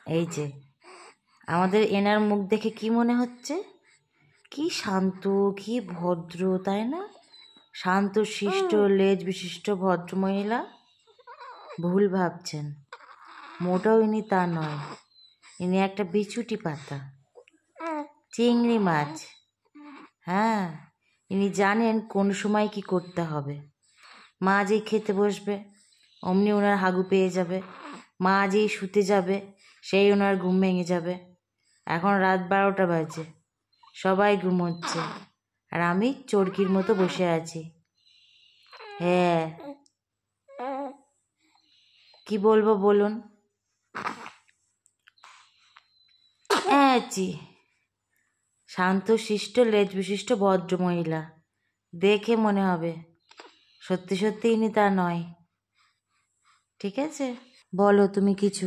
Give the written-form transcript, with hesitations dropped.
এই যে আমাদের এনার মুখ দেখে কি মনে হচ্ছে? কি শান্ত, কি ভদ্র, তাই না? শান্ত শিষ্ট লেজ বিশিষ্ট ভদ্রমহিলা। ভুল ভাবছেন, মোটেও ইনি তা নয়। ইনি একটা বিছুটি পাতা, চিংড়ি মাছ। হ্যাঁ, ইনি জানেন কোন সময় কি করতে হবে। মা যেই খেতে বসবে অমনি ওনার হাগু পেয়ে যাবে, মা যেই শুতে যাবে সেই ওনার ঘুম ভেঙে যাবে। এখন রাত 12টা বাজে, সবাই ঘুমোচ্ছে, আর আমি চরকির মতো বসে আছি। হ্যাঁ, কি বলবো বলুন? জি, শান্ত শিষ্ট লেজ বিশিষ্ট ভদ্রমহিলা দেখে মনে হবে, সত্যি সত্যি ইনি তা নয়। ঠিক আছে, বলো তুমি কিছু।